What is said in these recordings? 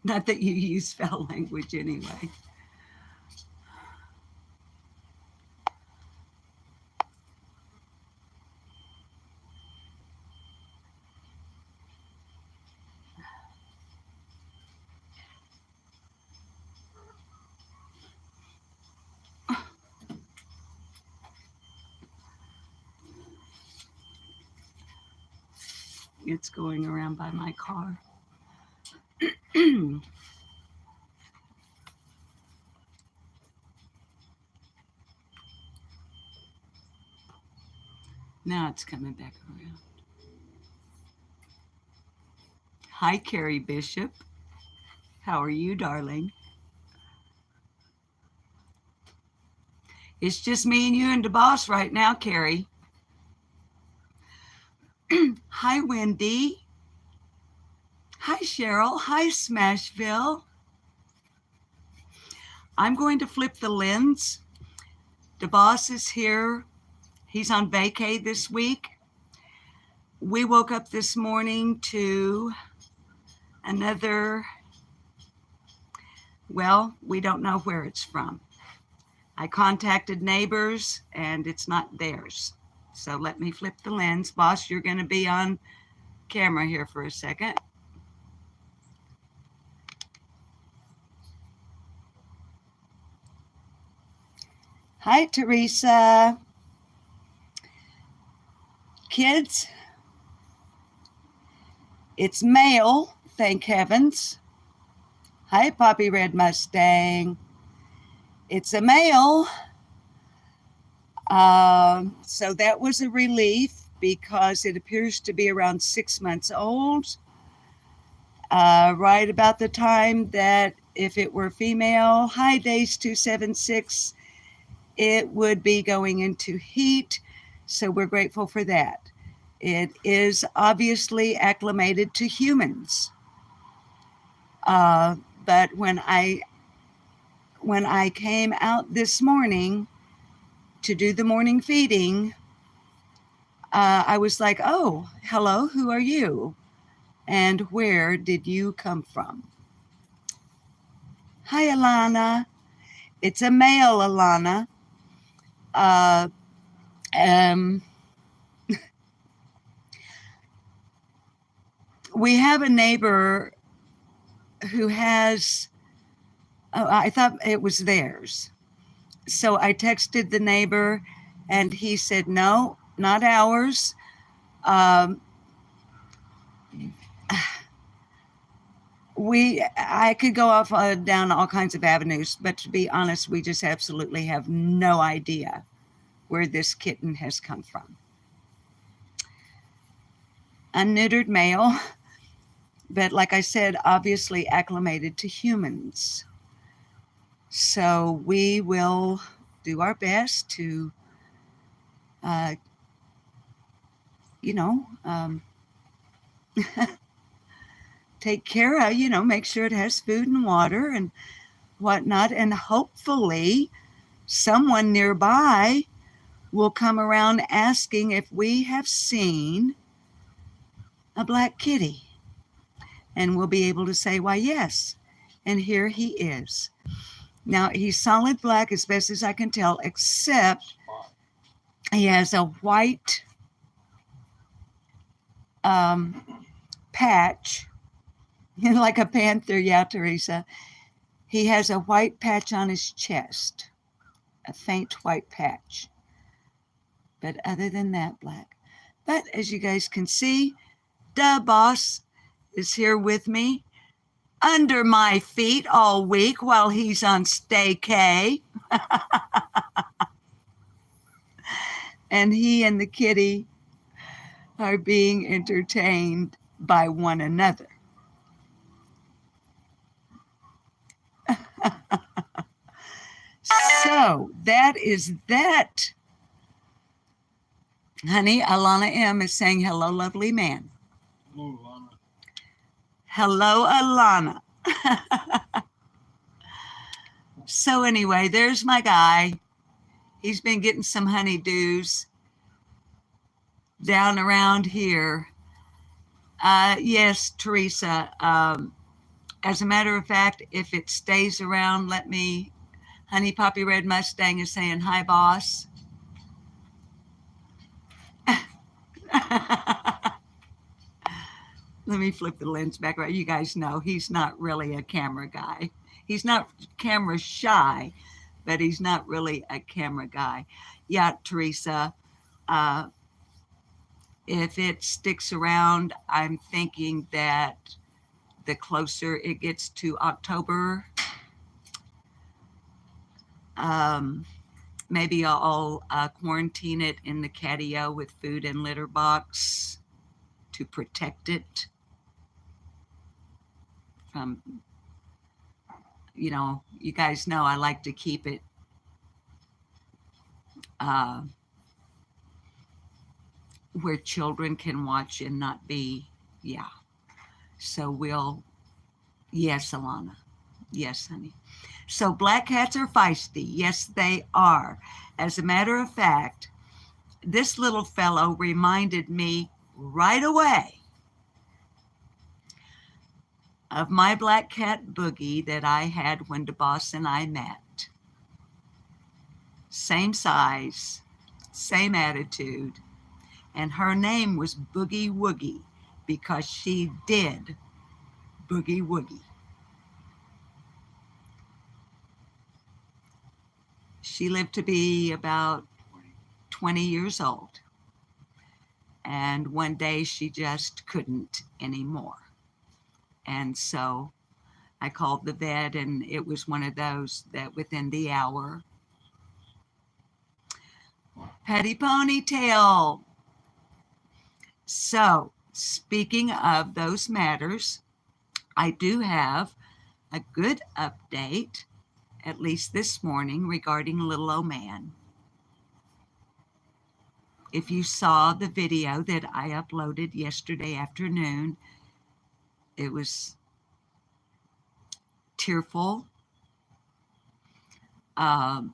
Not that you use foul language anyway. It's going around by my car. Now it's coming back around. Hi, Carrie Bishop. How are you, darling? It's just me and you and the boss right now, Carrie. Hi, Wendy. Hi, Cheryl. Hi, Smashville. I'm going to flip the lens. The boss is here. He's on vacay this week. We woke up this morning to another, well, we don't know where it's from. I contacted neighbors and it's not theirs. So let me flip the lens. Boss, you're going to be on camera here for a second. Hi, Teresa. Kids, it's male, thank heavens. Hi, Poppy Red Mustang. It's a male. So that was a relief because it appears to be around 6 months old. Right about the time that if it were female, hi, Days 276, it would be going into heat. So we're grateful for that. It is obviously acclimated to humans. But when I came out this morning to do the morning feeding, I was like, oh, hello, who are you? And where did you come from? Hi, Alana. It's a male, Alana. We have a neighbor who has, I thought it was theirs. So I texted the neighbor and he said, no, not ours. I could go off down all kinds of avenues, but to be honest, we just absolutely have no idea where this kitten has come from. Unneutered male, but like I said, obviously acclimated to humans. So we will do our best to, take care of, make sure it has food and water and whatnot. And hopefully someone nearby will come around asking if we have seen a black kitty. And we'll be able to say, why, yes. And here he is. Now, he's solid black as best as I can tell, except he has a white patch, like a panther. Yeah, Teresa. He has a white patch on his chest, a faint white patch. But other than that, black. But as you guys can see, the boss is here with me under my feet all week while he's on staycay. And he and the kitty are being entertained by one another. So that is that. Honey, Alana M is saying, hello, lovely man. Hello, Alana. So anyway, there's my guy. He's been getting some honeydews down around here. Yes, Teresa, As a matter of fact, if it stays around, Honey Poppy Red Mustang is saying, hi, boss. Let me flip the lens back around. You guys know he's not really a camera guy. He's not camera shy, but he's not really a camera guy. Yeah, Teresa, if it sticks around, I'm thinking that the closer it gets to October, maybe I'll quarantine it in the catio with food and litter box to protect it from, you guys know I like to keep it where children can watch and not be, yeah. So yes, Alana. Yes, honey. So black cats are feisty. Yes, they are. As a matter of fact, this little fellow reminded me right away of my black cat Boogie that I had when DeBoss and I met. Same size, same attitude, and her name was Boogie Woogie because she did boogie woogie. She lived to be about 20 years old. And one day she just couldn't anymore. And so I called the vet, and it was one of those that within the hour, Petty Ponytail. So speaking of those matters, I do have a good update, at least this morning, regarding little old man. If you saw the video that I uploaded yesterday afternoon, it was tearful. But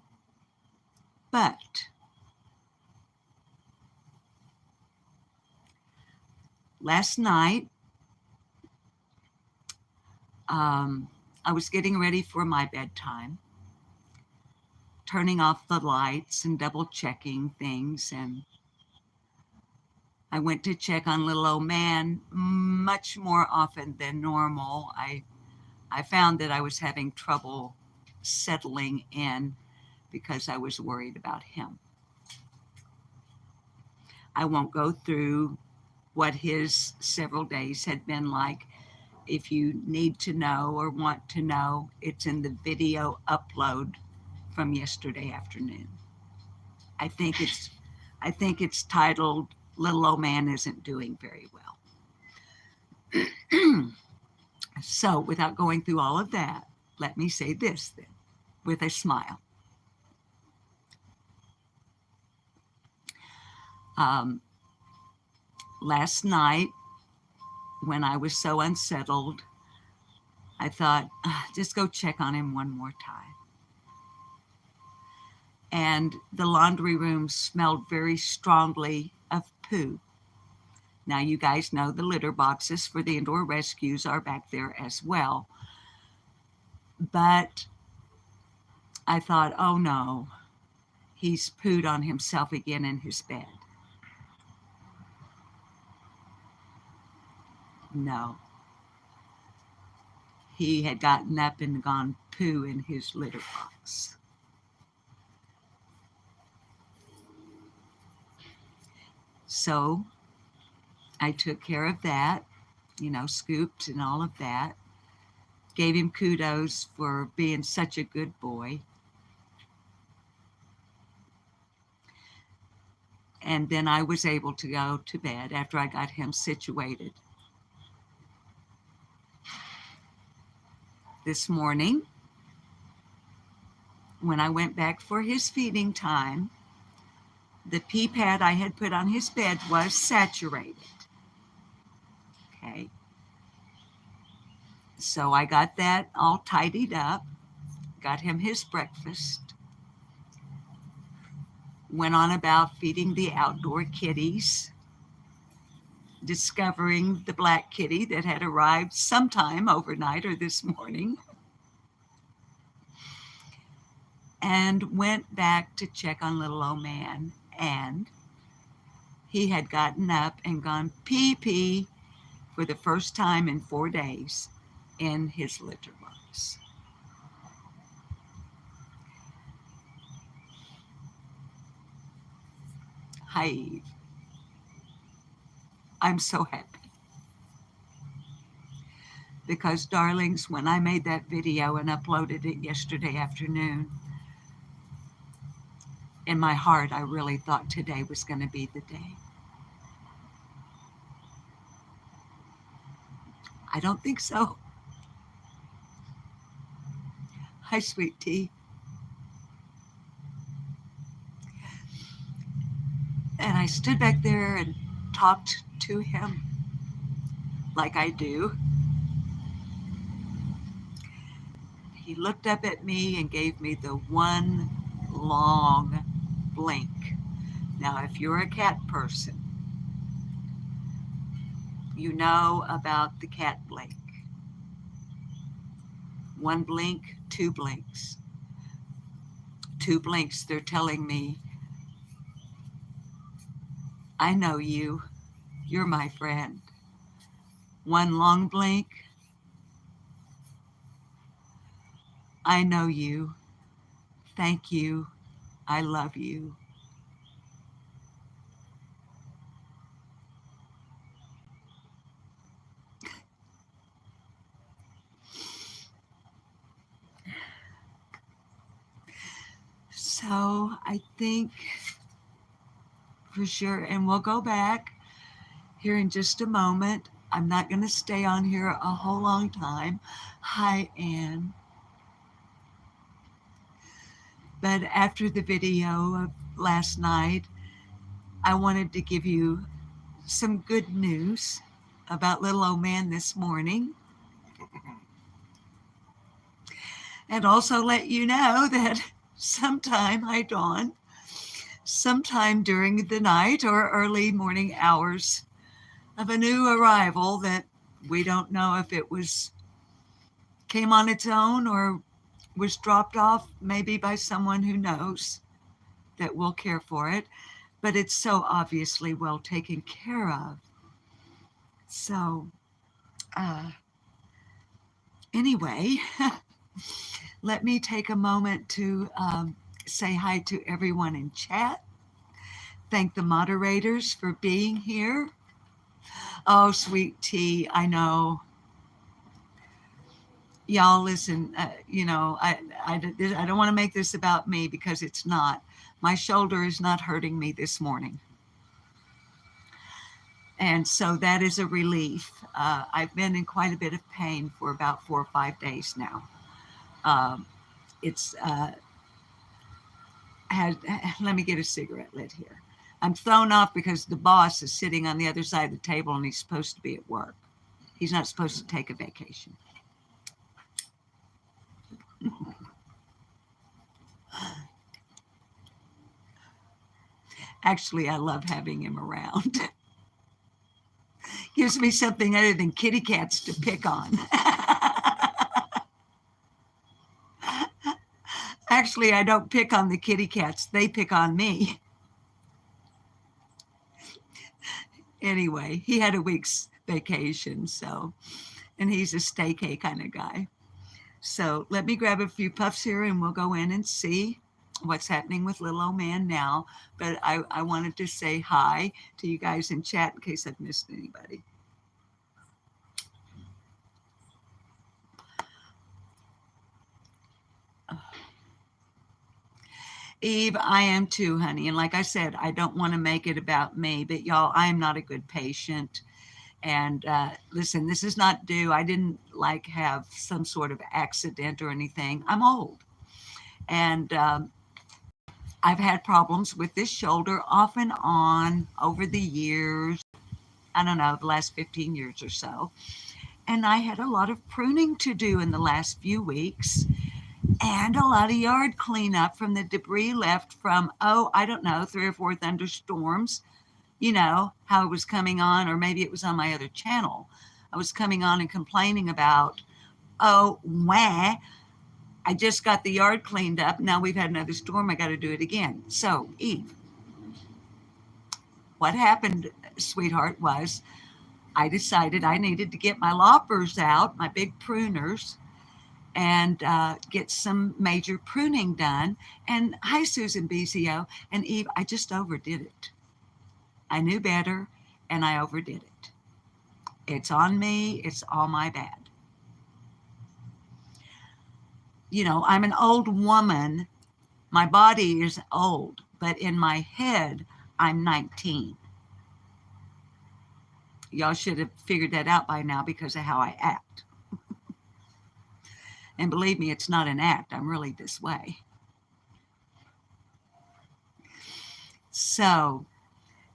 last night, I was getting ready for my bedtime, turning off the lights and double checking things, and I went to check on little old man much more often than normal. I found that I was having trouble settling in because I was worried about him. I won't go through what his several days had been like. If you need to know or want to know, it's in the video upload from yesterday afternoon. I think it's titled Little Old Man Isn't Doing Very Well. So without going through all of that, let me say this then, with a smile. Last night, when I was so unsettled, I thought, just go check on him one more time. And the laundry room smelled very strongly of poo. Now, you guys know the litter boxes for the indoor rescues are back there as well. But I thought, oh no, he's pooed on himself again in his bed. No. He had gotten up and gone poo in his litter box. So I took care of that, scooped and all of that. Gave him kudos for being such a good boy. And then I was able to go to bed after I got him situated. This morning, when I went back for his feeding time, the pee pad I had put on his bed was saturated. Okay. So I got that all tidied up, got him his breakfast, went on about feeding the outdoor kitties. discovering the black kitty that had arrived sometime overnight or this morning, and went back to check on little old man. And he had gotten up and gone pee-pee for the first time in 4 days in his litter box. Hi, Eve. I'm so happy. Because, darlings, when I made that video and uploaded it yesterday afternoon, in my heart, I really thought today was going to be the day. I don't think so. Hi, sweet tea. And I stood back there and talked to him like I do. He looked up at me and gave me the one long blink. Now, if you're a cat person, you know about the cat blink. One blink, two blinks. Two blinks, they're telling me, I know you. You're my friend. One long blink, I know you. Thank you. I love you. So I think for sure, and we'll go back here in just a moment. I'm not going to stay on here a whole long time. Hi, Anne. But after the video of last night, I wanted to give you some good news about little old man this morning. And also let you know that sometime during the night or early morning hours of a new arrival that we don't know if it came on its own or was dropped off maybe by someone who knows that will care for it, but it's so obviously well taken care of. So anyway, let me take a moment to say hi to everyone in chat. Thank the moderators for being here. Oh, sweet tea, I know. Y'all listen, I don't want to make this about me because it's not. My shoulder is not hurting me this morning. And so that is a relief. I've been in quite a bit of pain for about 4 or 5 days now. Let me get a cigarette lit here. I'm thrown off because the boss is sitting on the other side of the table and he's supposed to be at work. He's not supposed to take a vacation. Actually, I love having him around. Gives me something other than kitty cats to pick on. Actually, I don't pick on the kitty cats. They pick on me. Anyway, he had a week's vacation, and he's a staycay kind of guy. So let me grab a few puffs here and we'll go in and see what's happening with little old man now. But I wanted to say hi to you guys in chat in case I've missed anybody. Eve, I am too, honey. And like I said, I don't want to make it about me, but y'all, I am not a good patient. And listen, this is not due. I didn't have some sort of accident or anything. I'm old. And I've had problems with this shoulder off and on over the years. I don't know, the last 15 years or so. And I had a lot of pruning to do in the last few weeks and a lot of yard cleanup from the debris left from, 3 or 4 thunderstorms you know, how it was coming on, or maybe it was on my other channel. I was coming on and complaining about, oh, wah, I just got the yard cleaned up. Now we've had another storm. I got to do it again. So, Eve, what happened, sweetheart, was I decided I needed to get my loppers out, my big pruners, and get some major pruning done. And hi, Susan BZO. And Eve, I just overdid it. I knew better, and I overdid it. It's on me. It's all my bad. You know, I'm an old woman. My body is old, but in my head, I'm 19. Y'all should have figured that out by now because of how I act. And believe me, it's not an act. I'm really this way. So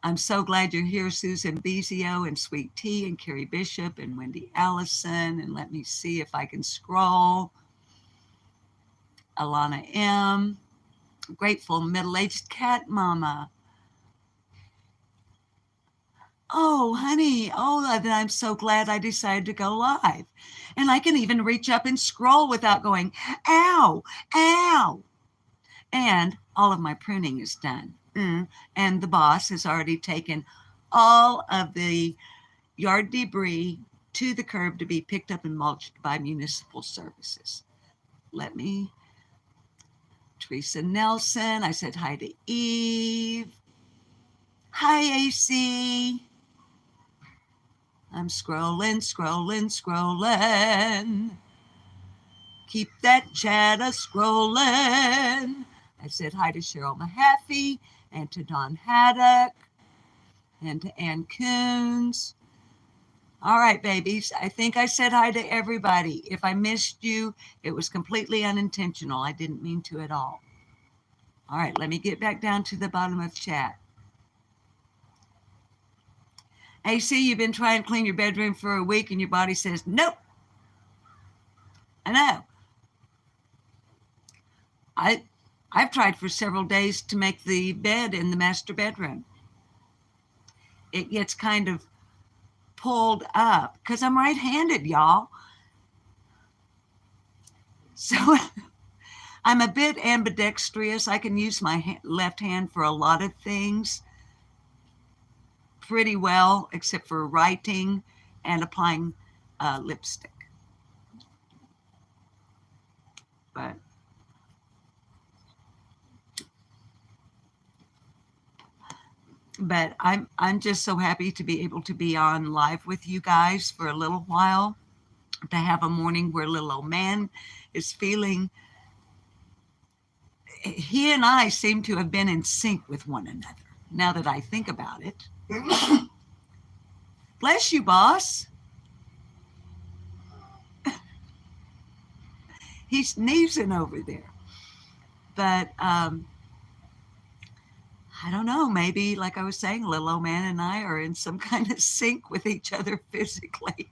I'm so glad you're here, Susan Bezio and Sweet Tea and Carrie Bishop and Wendy Allison. And let me see if I can scroll. Alana M. Grateful Middle-Aged Cat Mama. Oh, honey. Oh, I'm so glad I decided to go live. And I can even reach up and scroll without going, ow, ow. And all of my pruning is done. And the boss has already taken all of the yard debris to the curb to be picked up and mulched by municipal services. Let me, Teresa Nelson, I said hi to Eve. Hi, AC. I'm scrolling. Keep that chatter scrolling. I said hi to Cheryl Mahaffey and to Don Haddock and to Ann Coons. All right, babies. I think I said hi to everybody. If I missed you, it was completely unintentional. I didn't mean to at all. All right, let me get back down to the bottom of chat. AC, you've been trying to clean your bedroom for a week and your body says, nope. I know. I've tried for several days to make the bed in the master bedroom. It gets kind of pulled up because I'm right-handed, y'all. So I'm a bit ambidextrous. I can use my left hand for a lot of things pretty well, except for writing and applying lipstick. But I'm just so happy to be able to be on live with you guys for a little while, to have a morning where little old man is feeling, he and I seem to have been in sync with one another, now that I think about it. Bless you, boss. He's sneezing over there. But I don't know, maybe, like I was saying, little old man and I are in some kind of sync with each other physically.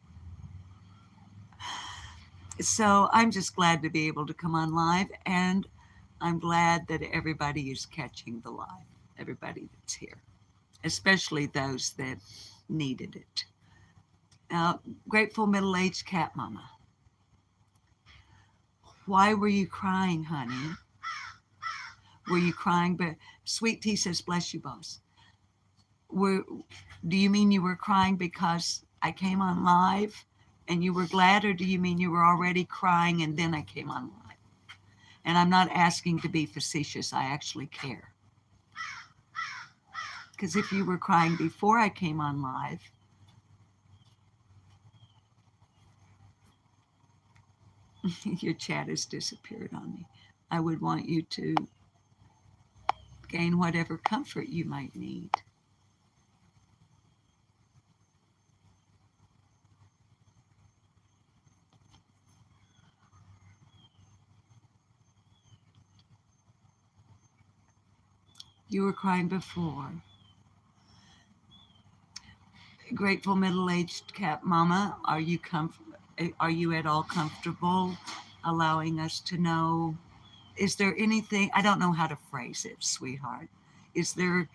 So I'm just glad to be able to come on live, and I'm glad that everybody is catching the live, everybody that's here, especially those that needed it. Now, Grateful Middle-Aged Cat Mama. Why were you crying, honey? Were you crying? But Sweet Tea says, bless you, boss. Do you mean you were crying because I came on live and you were glad, or do you mean you were already crying and then I came on live? And I'm not asking to be facetious. I actually care. Because if you were crying before I came on live, your chat has disappeared on me. I would want you to gain whatever comfort you might need. You were crying before. Grateful Middle-Aged Cat Mama, are you at all comfortable allowing us to know? Is there anything, I don't know how to phrase it, sweetheart. Is there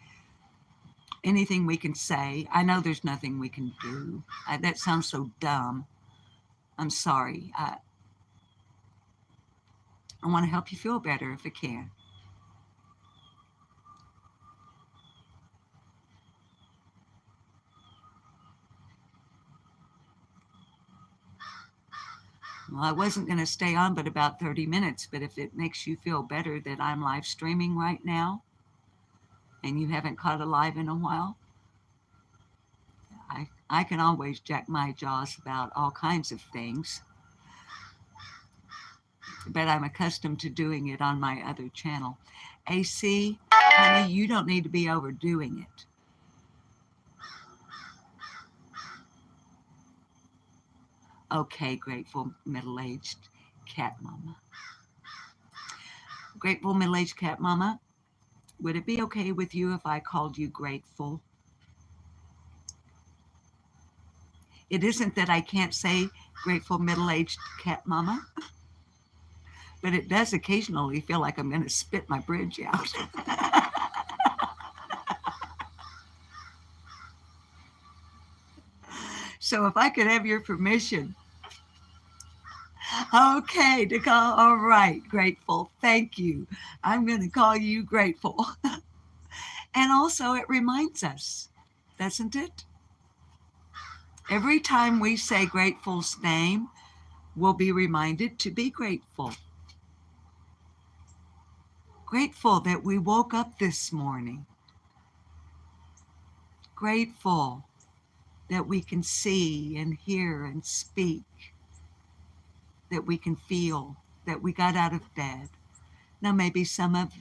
anything we can say. I know there's nothing we can do. That sounds so dumb. I'm sorry. I want to help you feel better if I can. Well, I wasn't going to stay on but about 30 minutes, but if it makes you feel better that I'm live streaming right now and you haven't caught a live in a while, I can always jack my jaws about all kinds of things, but I'm accustomed to doing it on my other channel. AC, honey, you don't need to be overdoing it. Okay, grateful middle-aged cat mama. Grateful middle-aged cat mama, would it be okay with you if I called you grateful? It isn't that I can't say grateful middle-aged cat mama, but it does occasionally feel like I'm going to spit my bridge out. So if I could have your permission. Okay, to call. All right, grateful. Thank you. I'm going to call you grateful. And also, it reminds us, doesn't it? Every time we say grateful's name, we'll be reminded to be grateful. Grateful that we woke up this morning. Grateful that we can see and hear and speak, that we can feel, that we got out of bed. Now maybe some of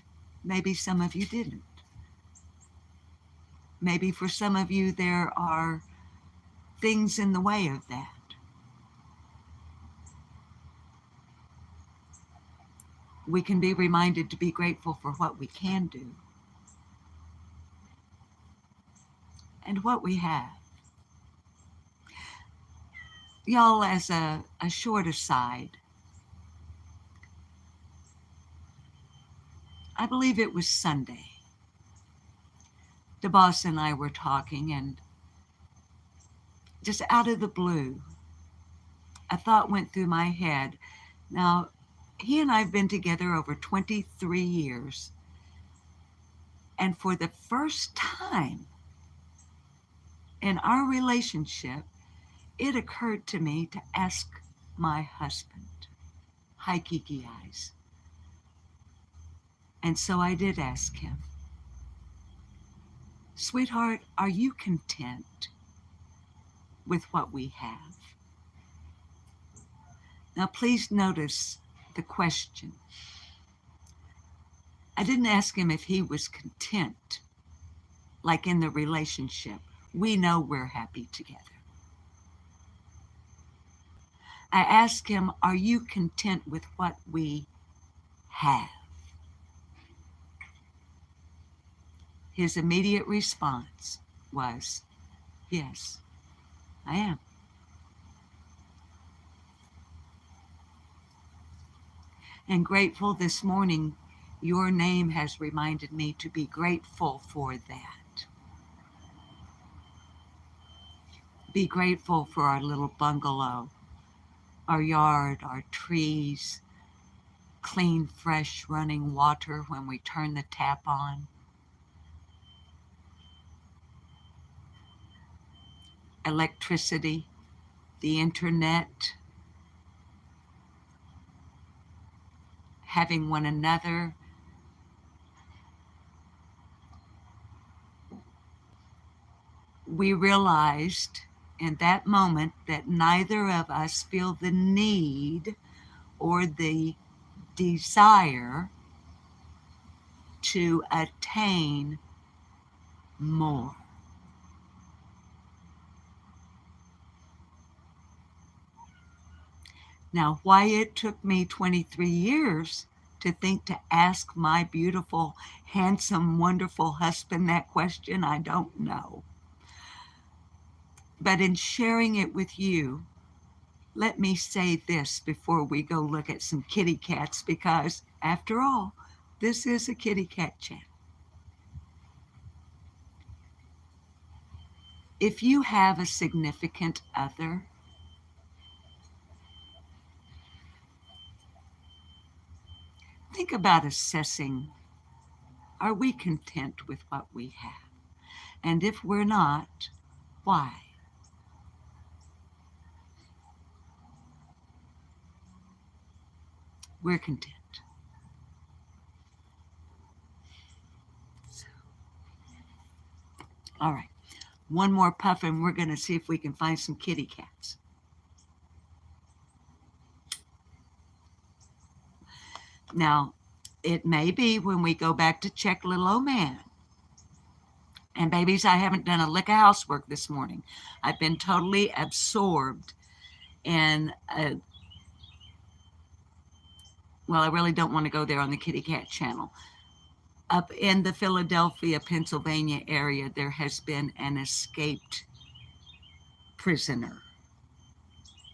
you didn't. Maybe for some of you there are things in the way of that. We can be reminded to be grateful for what we can do and what we have. Y'all, as a short aside, I believe it was Sunday. The boss and I were talking, and just out of the blue, a thought went through my head. Now, he and I have been together over 23 years, and for the first time in our relationship, it occurred to me to ask my husband, hi Kiki Eyes. And so I did ask him, sweetheart, are you content with what we have? Now please notice the question. I didn't ask him if he was content, like in the relationship. We know we're happy together. I asked him, are you content with what we have? His immediate response was, yes, I am. And grateful this morning, your name has reminded me to be grateful for that. Be grateful for our little bungalow, our yard, our trees, clean, fresh, running water when we turn the tap on. Electricity, the internet, having one another. We realized in that moment that neither of us feel the need or the desire to attain more. Now, why it took me 23 years to think to ask my beautiful, handsome, wonderful husband that question, I don't know. But in sharing it with you, let me say this before we go look at some kitty cats, because after all, this is a kitty cat chat. If you have a significant other, think about assessing, are we content with what we have? And if we're not, why? We're content. So, all right. One more puff and we're going to see if we can find some kitty cats. Now, it may be when we go back to check little old man. And babies, I haven't done a lick of housework this morning. I've been totally absorbed in well, I really don't want to go there on the kitty cat channel. Up in the Philadelphia, Pennsylvania area, there has been an escaped prisoner.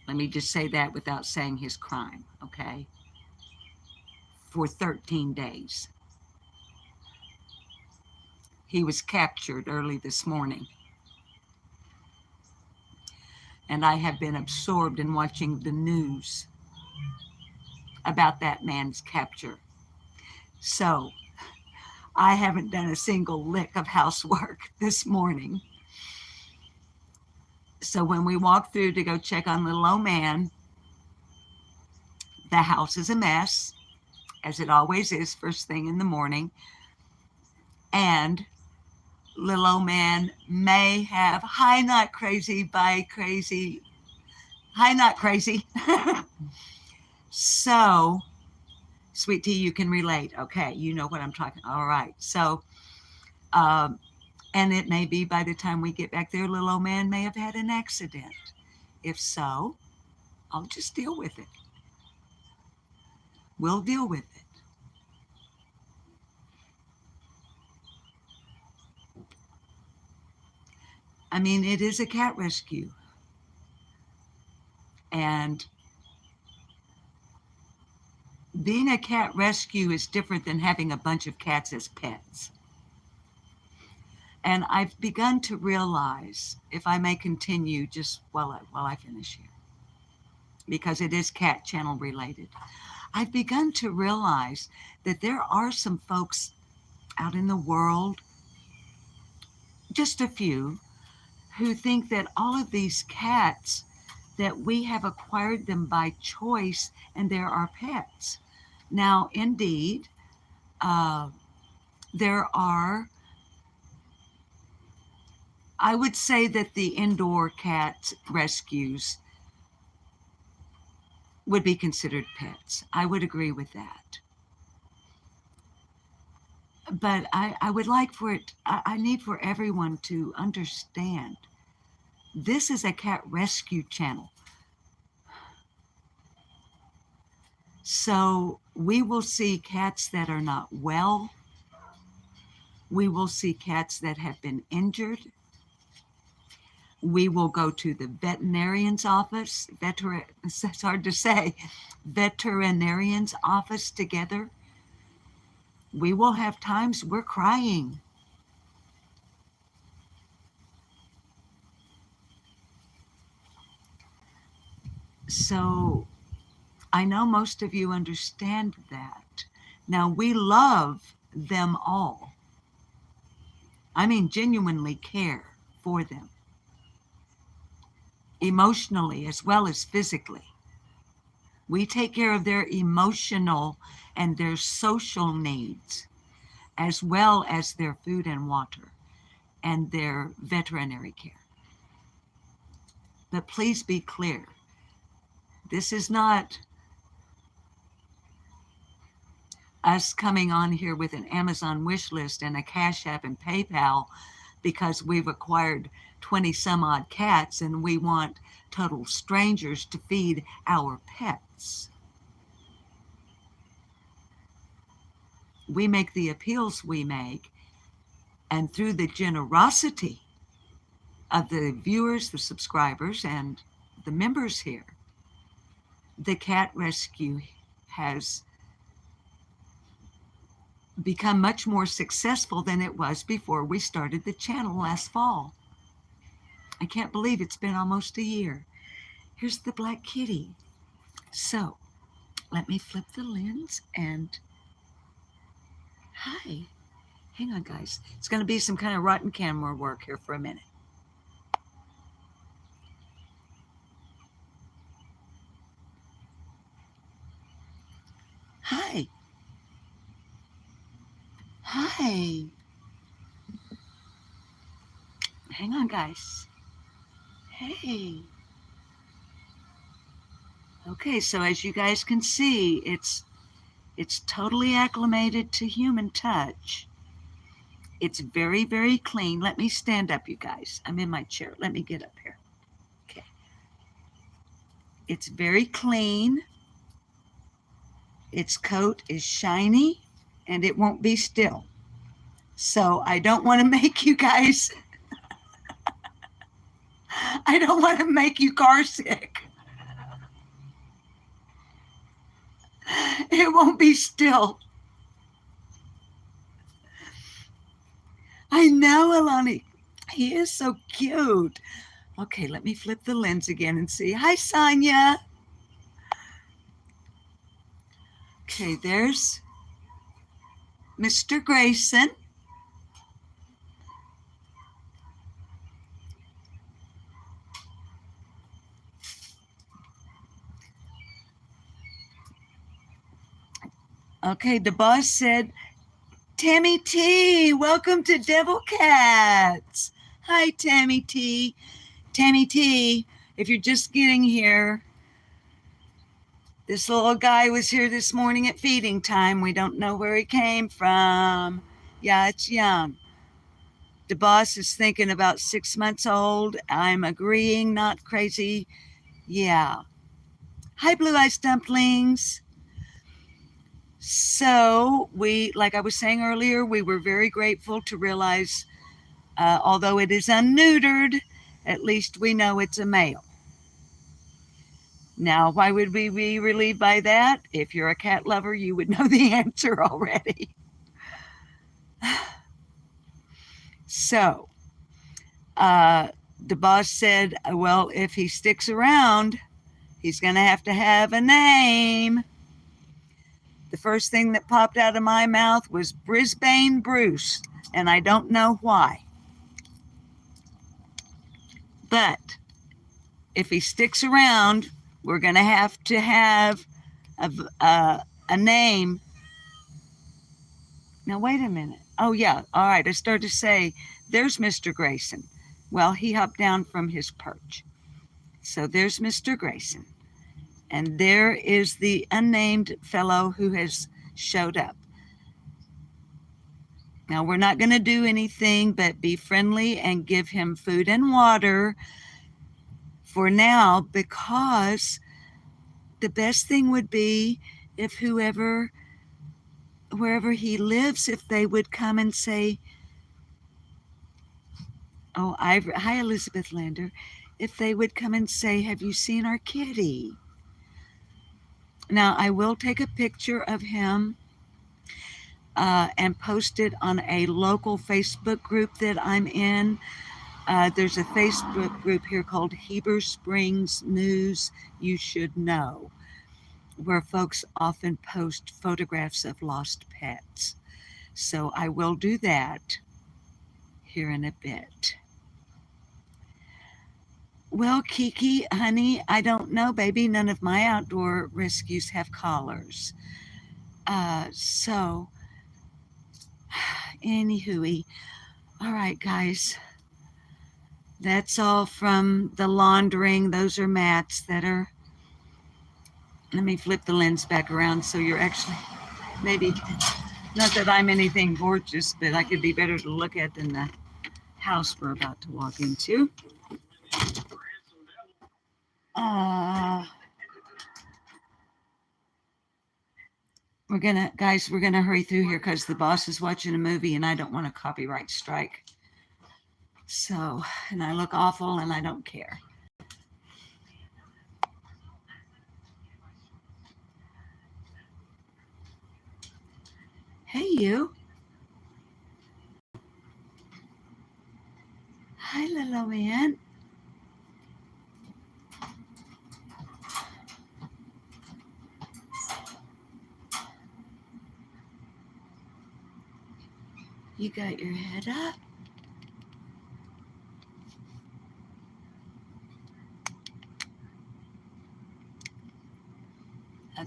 Let me just say that without saying his crime, okay? For 13 days. He was captured early this morning. And I have been absorbed in watching the news about that man's capture. So I haven't done a single lick of housework this morning. So when we walk through to go check on little old man, the house is a mess, as it always is first thing in the morning. And little old man may have, hi, not crazy, bye, crazy, hi, not crazy. So, sweet tea, you can relate. Okay, you know what I'm talking. All right. So, and it may be by the time we get back there, little old man may have had an accident. If so, I'll just deal with it. We'll deal with it. I mean, it is a cat rescue. And being a cat rescue is different than having a bunch of cats as pets. And I've begun to realize, if I may continue just while I finish here, because it is cat channel related, I've begun to realize that there are some folks out in the world, just a few, who think that all of these cats, that we have acquired them by choice and they're our pets. Now, indeed, there are, I would say that the indoor cat rescues would be considered pets. I would agree with that. But I would like for it, I need for everyone to understand this is a cat rescue channel. So we will see cats that are not well. We will see cats that have been injured. We will go to the veterinarian's office, it's hard to say, veterinarian's office together. We will have times we're crying. So I know most of you understand that. Now, we love them all. I mean, genuinely care for them, emotionally as well as physically. We take care of their emotional and their social needs, as well as their food and water and their veterinary care. But please be clear, this is not us coming on here with an Amazon wish list and a Cash App and PayPal because we've acquired 20 some odd cats and we want total strangers to feed our pets. We make the appeals we make, and through the generosity of the viewers, the subscribers, and the members here, the cat rescue has become much more successful than it was before we started the channel last fall. I can't believe it's been almost a year. Here's the black kitty. So let me flip the lens and hi. Hang on, guys. It's going to be some kind of rotten camera work here for a minute. Hi. Hi. Hang on, guys. Hey. Okay, so as you guys can see, it's totally acclimated to human touch. It's very, very clean. Let me stand up, you guys. I'm in my chair. Let me get up here. Okay. It's very clean. Its coat is shiny and it won't be still. So I don't want to make you guys, I don't want to make you car sick. It won't be still. I know, Alani. He is so cute. Okay, let me flip the lens again and see. Hi, Sonia. Okay, there's Mr. Grayson. Okay, the boss said, Tammy T, welcome to Devil Cats. Hi, Tammy T. Tammy T, if you're just getting here, this little guy was here this morning at feeding time. We don't know where he came from. Yeah, it's young. The boss is thinking about 6 months old. I'm agreeing, not crazy. Yeah. Hi, Blue Eyes Dumplings. So like I was saying earlier, we were very grateful to realize, although it is unneutered, at least we know it's a male. Now, why would we be relieved by that? If you're a cat lover, you would know the answer already. So, the boss said, well, if he sticks around, he's going to have a name. The first thing that popped out of my mouth was Brisbane Bruce, and I don't know why. But if he sticks around, we're going to have a name. Now, wait a minute. Oh, yeah. All right. I started to say, there's Mr. Grayson. Well, he hopped down from his perch. So there's Mr. Grayson. And there is the unnamed fellow who has showed up. Now, we're not going to do anything but be friendly and give him food and water for now, because the best thing would be if wherever he lives, if they would come and say, oh, hi, Elizabeth Lander. If they would come and say, have you seen our kitty? Now, I will take a picture of him and post it on a local Facebook group that I'm in. There's a Facebook group here called Heber Springs News You Should Know, where folks often post photographs of lost pets. So I will do that here in a bit. Well, Kiki, honey, I don't know, baby. None of my outdoor rescues have collars. So, anywho, all right, guys. That's all from the laundering. Those are mats that are, let me flip the lens back around so you're actually, maybe, not that I'm anything gorgeous, but I could be better to look at than the house we're about to walk into. We're gonna hurry through here because the boss is watching a movie and I don't want a copyright strike. So, and I look awful and I don't care. Hey, you. Hi, little man. You got your head up?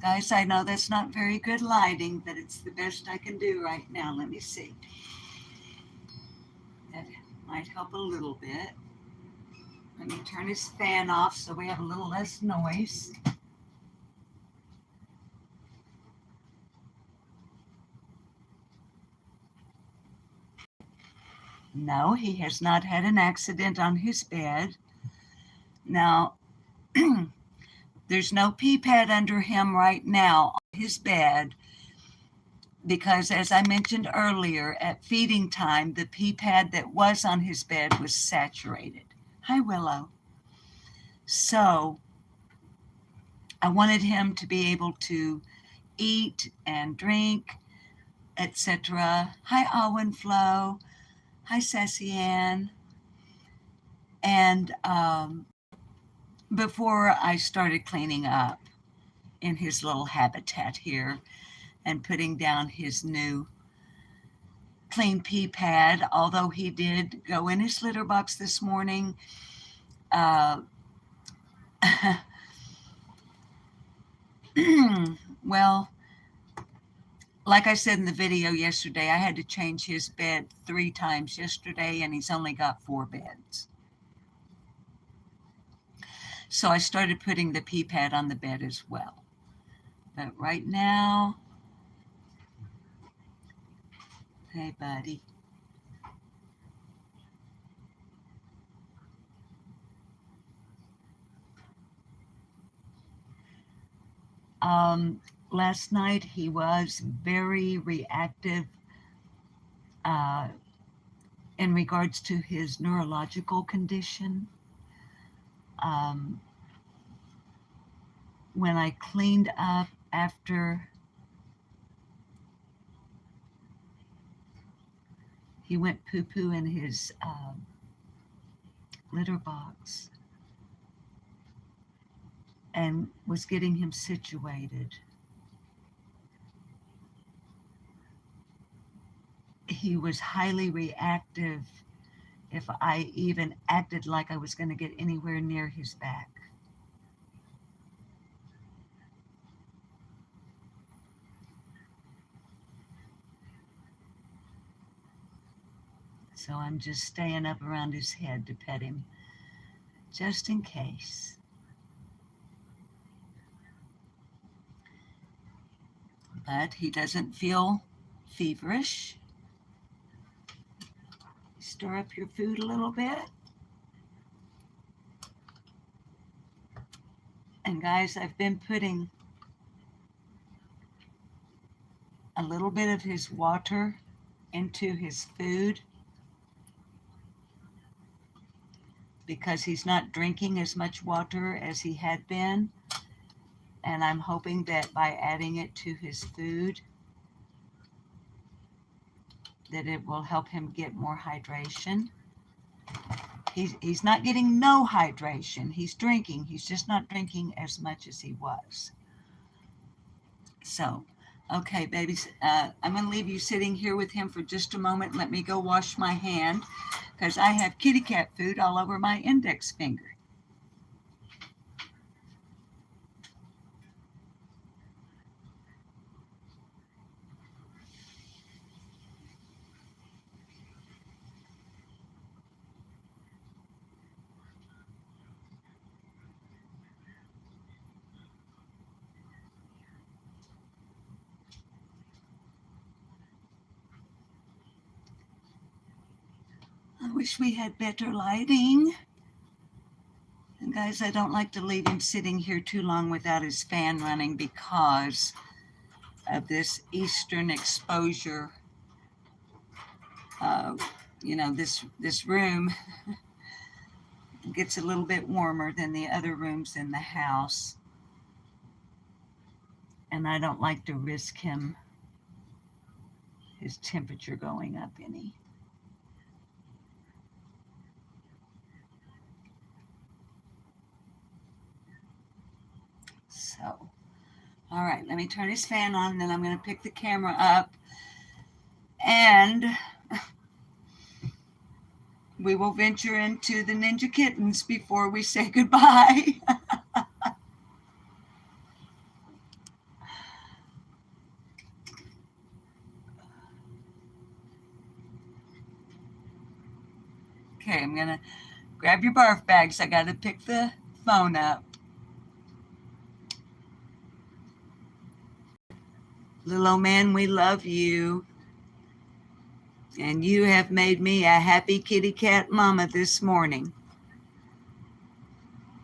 Guys, I know that's not very good lighting, but it's the best I can do right now. Let me see. That might help a little bit. Let me turn his fan off so we have a little less noise. No, he has not had an accident on his bed. Now, there's no pee pad under him right now on his bed because, as I mentioned earlier, at feeding time, the pee pad that was on his bed was saturated. Hi, Willow. So I wanted him to be able to eat and drink, etc. Hi, Alwyn Flo. Hi, Sassy Ann. And before I started cleaning up in his little habitat here and putting down his new clean pee pad, although he did go in his litter box this morning. Well, like I said in the video yesterday, I had to change his bed 3 times yesterday, and he's only got 4 beds. So I started putting the pee pad on the bed as well. But right now, hey, buddy. Last night he was very reactive in regards to his neurological condition. When I cleaned up after he went poo-poo in his litter box and was getting him situated, he was highly reactive if I even acted like I was going to get anywhere near his back. So I'm just staying up around his head to pet him, just in case. But he doesn't feel feverish. Stir up your food a little bit. And guys, I've been putting a little bit of his water into his food because he's not drinking as much water as he had been. And I'm hoping that by adding it to his food, that it will help him get more hydration. He's not getting no hydration. He's drinking. He's just not drinking as much as he was. So, okay, babies, I'm going to leave you sitting here with him for just a moment. Let me go wash my hand because I have kitty cat food all over my index finger. I wish we had better lighting. And guys, I don't like to leave him sitting here too long without his fan running because of this eastern exposure. This room gets a little bit warmer than the other rooms in the house. And I don't like to risk his temperature going up any. So, all right, let me turn his fan on, and then I'm going to pick the camera up and We will venture into the ninja kittens before we say goodbye. Okay, I'm going to grab your barf bags. I got to pick the phone up. Little old man, we love you. And you have made me a happy kitty cat mama this morning.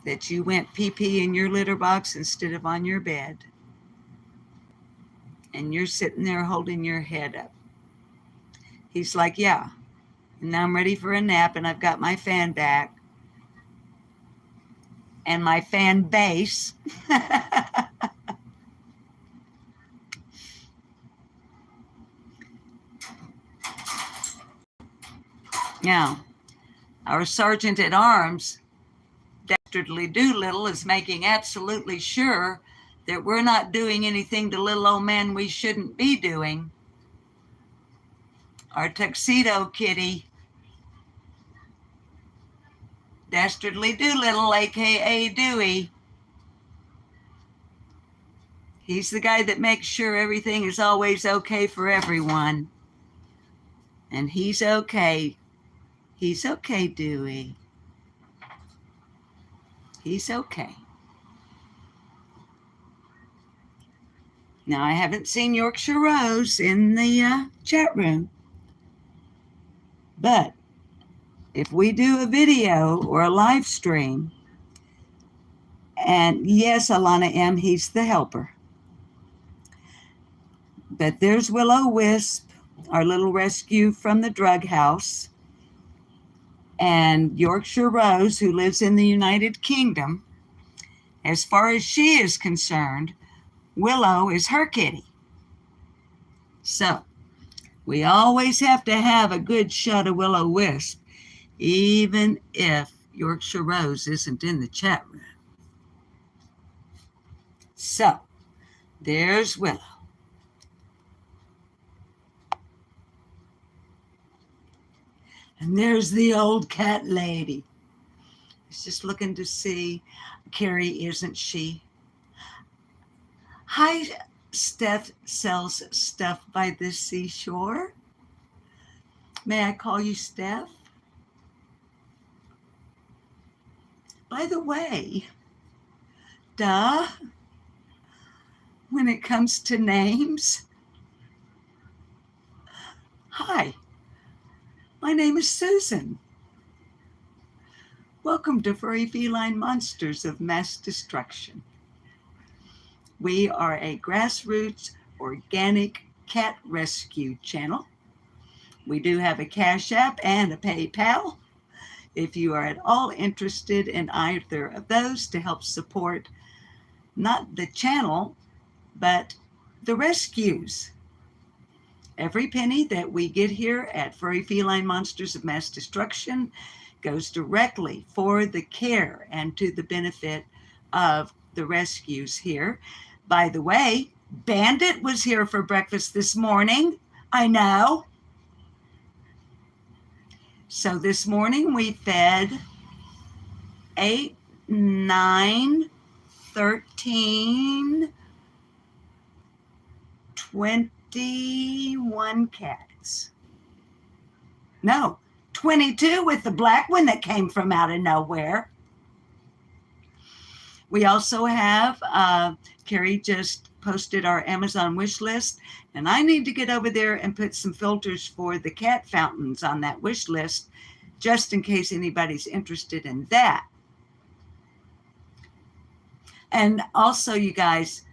That you went pee-pee in your litter box instead of on your bed. And you're sitting there holding your head up. He's like, yeah. And now I'm ready for a nap, and I've got my fan back. And my fan base. Now, our sergeant at arms, Dastardly Doolittle, is making absolutely sure that we're not doing anything to little old man we shouldn't be doing. Our tuxedo kitty, Dastardly Doolittle, aka Dewey. He's the guy that makes sure everything is always okay for everyone. And he's okay. He's okay, Dewey. He's okay. Now, I haven't seen Yorkshire Rose in the chat room. But if we do a video or a live stream, and yes, Alana M., he's the helper. But there's Willow Wisp, our little rescue from the drug house, and Yorkshire Rose, who lives in the United Kingdom. As far as she is concerned, Willow is her kitty. So we always have to have a good shot of Willow Wisp, even if Yorkshire Rose isn't in the chat room. So there's Willow. And there's the old cat lady. He's just looking to see. Carrie, isn't she? Hi, Steph sells stuff by the seashore. May I call you Steph? By the way, when it comes to names, hi, my name is Susan. Welcome to Furry Feline Monsters of Mass Destruction. We are a grassroots organic cat rescue channel. We do have a Cash App and a PayPal. If you are at all interested in either of those to help support not the channel, but the rescues. Every penny that we get here at Furry Feline Monsters of Mass Destruction goes directly for the care and to the benefit of the rescues here. By the way, Bandit was here for breakfast this morning. I know. So this morning we fed 8, 9, 13, 21 cats. No, 22 with the black one that came from out of nowhere. We also have, Carrie just posted our Amazon wish list, and I need to get over there and put some filters for the cat fountains on that wish list, just in case anybody's interested in that. And also, you guys,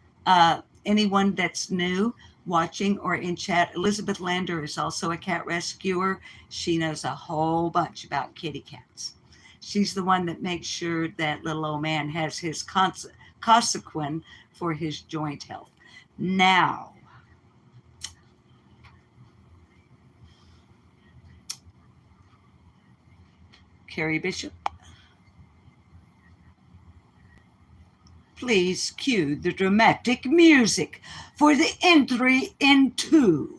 anyone that's new, watching or in chat, Elizabeth Lander is also a cat rescuer. She knows a whole bunch about kitty cats. She's the one that makes sure that little old man has his consequin for his joint health. Now, Carrie Bishop, please cue the dramatic music for the entry into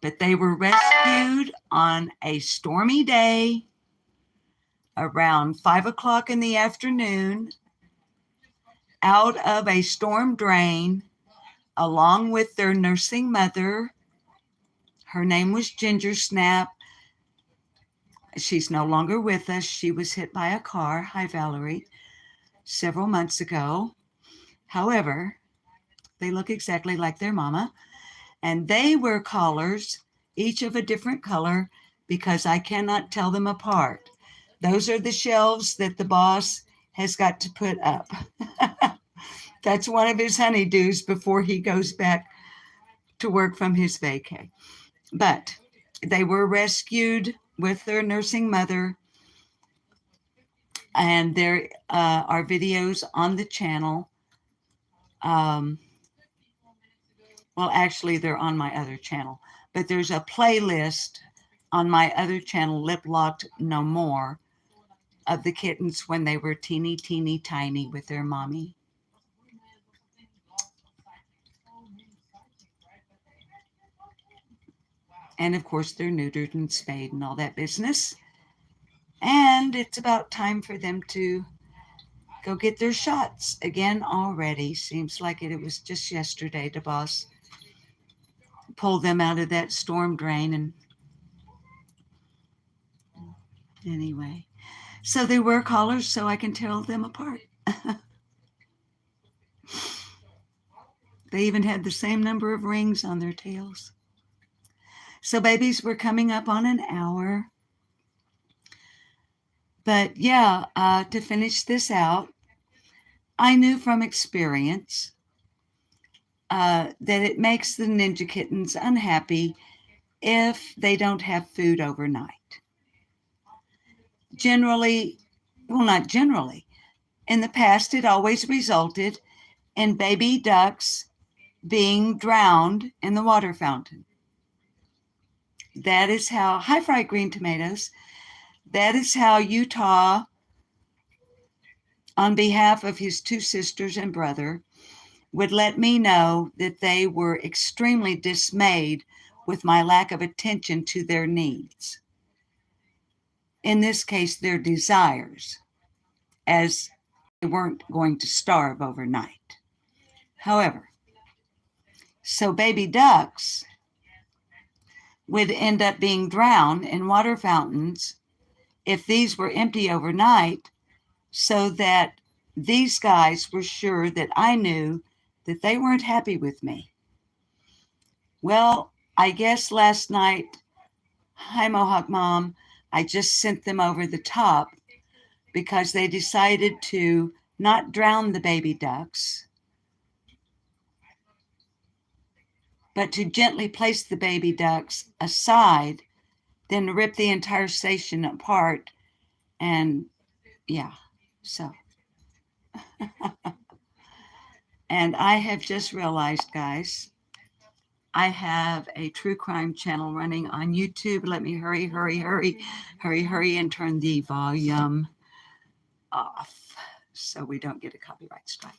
But they were rescued on a stormy day around 5 o'clock in the afternoon out of a storm drain along with their nursing mother. Her name was Ginger Snap. She's no longer with us. She was hit by a car, hi Valerie, several months ago. However, they look exactly like their mama. And they wear collars, each of a different color, because I cannot tell them apart. Those are the shelves that the boss has got to put up. That's one of his honeydews before he goes back to work from his vacay. But they were rescued with their nursing mother, and there are videos on the channel. Well, actually, they're on my other channel, but there's a playlist on my other channel, Lip Locked No More, of the kittens when they were teeny, teeny, tiny with their mommy. And of course, they're neutered and spayed and all that business. And it's about time for them to go get their shots again already. Seems like it was just yesterday the boss pulled them out of that storm drain. And anyway, so they wear collars so I can tell them apart. They even had the same number of rings on their tails. So babies, we're coming up on an hour. But yeah, to finish this out, I knew from experience that it makes the ninja kittens unhappy if they don't have food overnight. Generally, well, not generally, in the past, it always resulted in baby ducks being drowned in the water fountain. That is how, hi fried green tomatoes, that is how Utah, on behalf of his two sisters and brother, would let me know that they were extremely dismayed with my lack of attention to their needs. In this case, their desires, as they weren't going to starve overnight. However, so baby ducks would end up being drowned in water fountains if these were empty overnight, so that these guys were sure that I knew that they weren't happy with me. Well, I guess last night, hi Mohawk Mom, I just sent them over the top because they decided to not drown the baby ducks, but to gently place the baby ducks aside, then rip the entire station apart. And yeah, so. And I have just realized, guys, I have a true crime channel running on YouTube. Let me hurry, and turn the volume off so we don't get a copyright strike.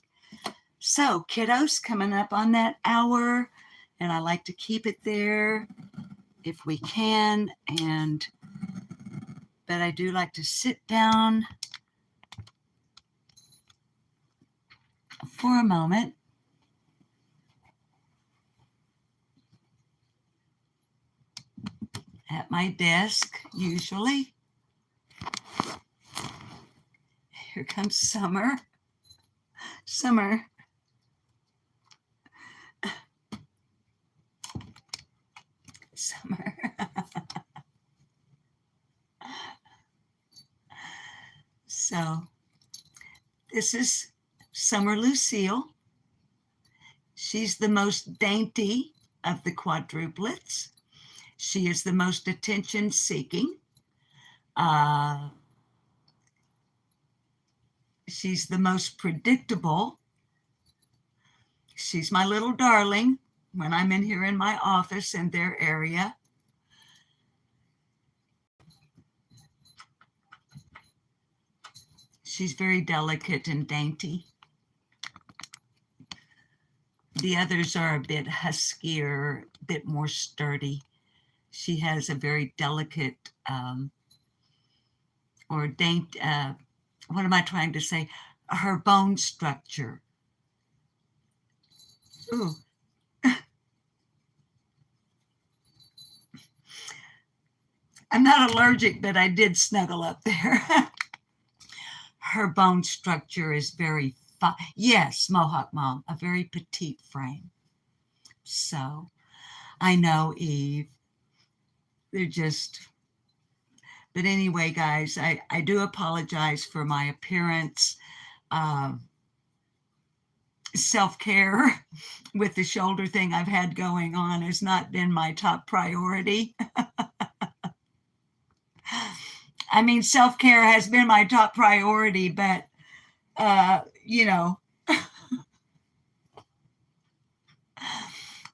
So, kiddos, coming up on that hour, and I like to keep it there if we can. But I do like to sit down for a moment at my desk, usually. Here comes Summer. Summer. Summer. So, this is Summer Lucille. She's the most dainty of the quadruplets. She is the most attention-seeking. She's the most predictable. She's my little darling when I'm in here in my office in their area. She's very delicate and dainty. The others are a bit huskier, a bit more sturdy. She has a very delicate or dainty, what am I trying to say? Her bone structure. Ooh. I'm not allergic, but I did snuggle up there. Her bone structure is very yes, Mohawk Mom, a very petite frame. So I know, Eve. They're just, but anyway, guys, I do apologize for my appearance. Self-care with the shoulder thing I've had going on has not been my top priority. I mean, self-care has been my top priority, but, you know,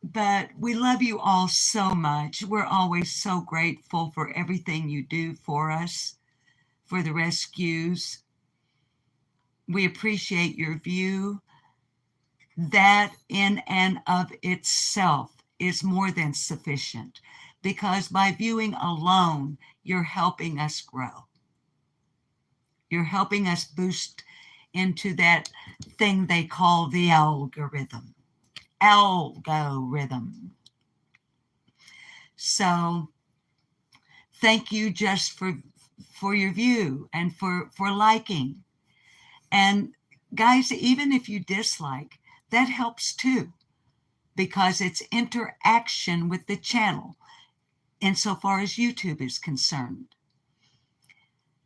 but we love you all so much. We're always so grateful for everything you do for us, for the rescues. We appreciate your view. That in and of itself is more than sufficient, because by viewing alone, you're helping us grow. You're helping us boost into that thing they call the algorithm. So thank you just for your view and for liking. And guys, even if you dislike, that helps too, because it's interaction with the channel insofar as YouTube is concerned.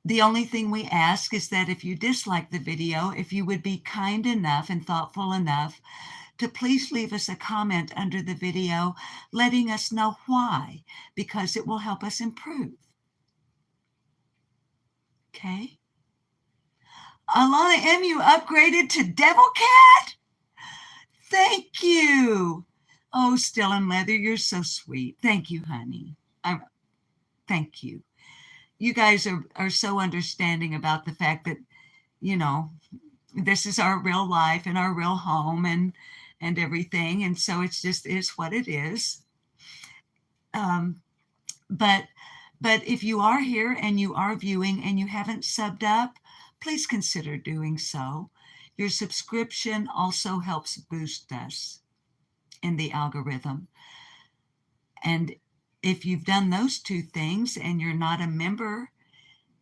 The only thing we ask is that if you dislike the video, if you would be kind enough and thoughtful enough to please leave us a comment under the video letting us know why, because it will help us improve. Okay? Alana M, you upgraded to Devil Cat? Thank you. Oh, Still in Leather, you're so sweet. Thank you, honey. Thank you. You guys are so understanding about the fact that, you know, this is our real life and our real home and everything. And so it's just is what it is. But if you are here and you are viewing and you haven't subbed up, please consider doing so. Your subscription also helps boost us in the algorithm. And if you've done those two things and you're not a member,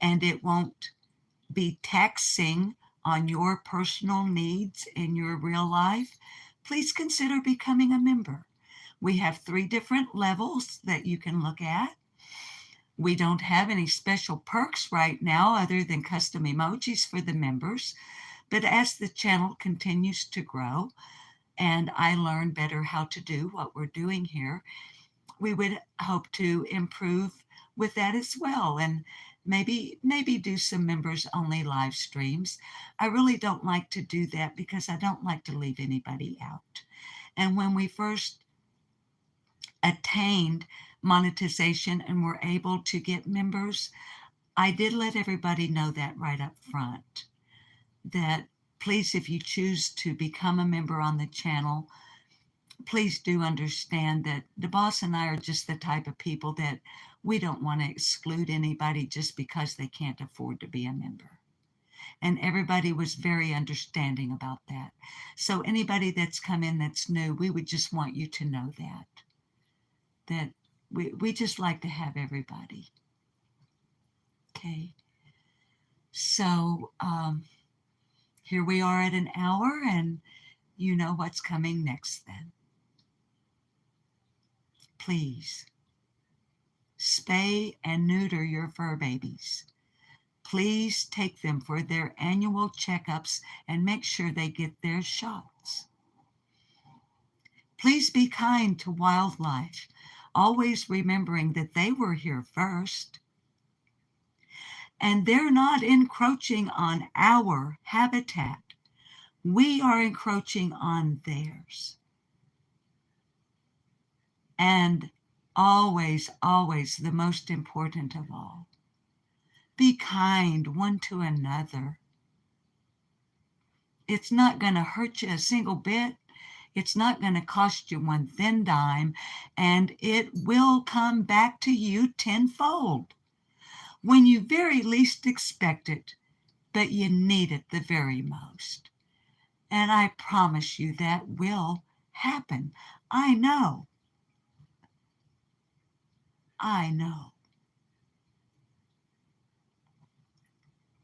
and it won't be taxing on your personal needs in your real life, please consider becoming a member. We have 3 different levels that you can look at. We don't have any special perks right now other than custom emojis for the members. But as the channel continues to grow and I learn better how to do what we're doing here, we would hope to improve with that as well, and maybe do some members only live streams. I really don't like to do that because I don't like to leave anybody out. And when we first attained monetization and were able to get members, I did let everybody know that right up front, that please, if you choose to become a member on the channel, please do understand that the boss and I are just the type of people that we don't want to exclude anybody just because they can't afford to be a member. And everybody was very understanding about that. So anybody that's come in that's new, we would just want you to know that we just like to have everybody. Okay. So here we are at an hour, and you know what's coming next then. Please spay and neuter your fur babies. Please take them for their annual checkups and make sure they get their shots. Please be kind to wildlife, always remembering that they were here first. And they're not encroaching on our habitat. We are encroaching on theirs. And always, always the most important of all, be kind one to another. It's not going to hurt you a single bit It's not going to cost you one thin dime, and it will come back to you tenfold when you very least expect it, but you need it the very most. And I promise you that will happen. I know. I know.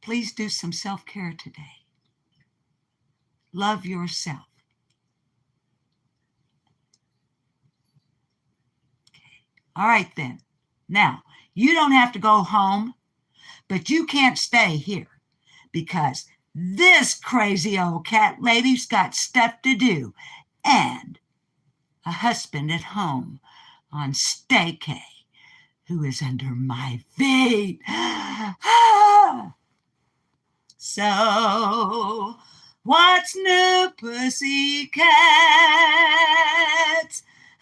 Please do some self-care today. Love yourself. All right then. Now, you don't have to go home, but you can't stay here because this crazy old cat lady's got stuff to do and a husband at home on staycay who is under my feet. So, what's new, pussycats?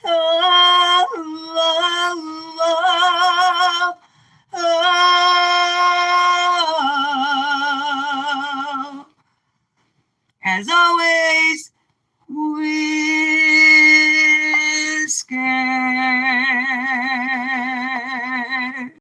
Oh, oh, oh, oh. As always, we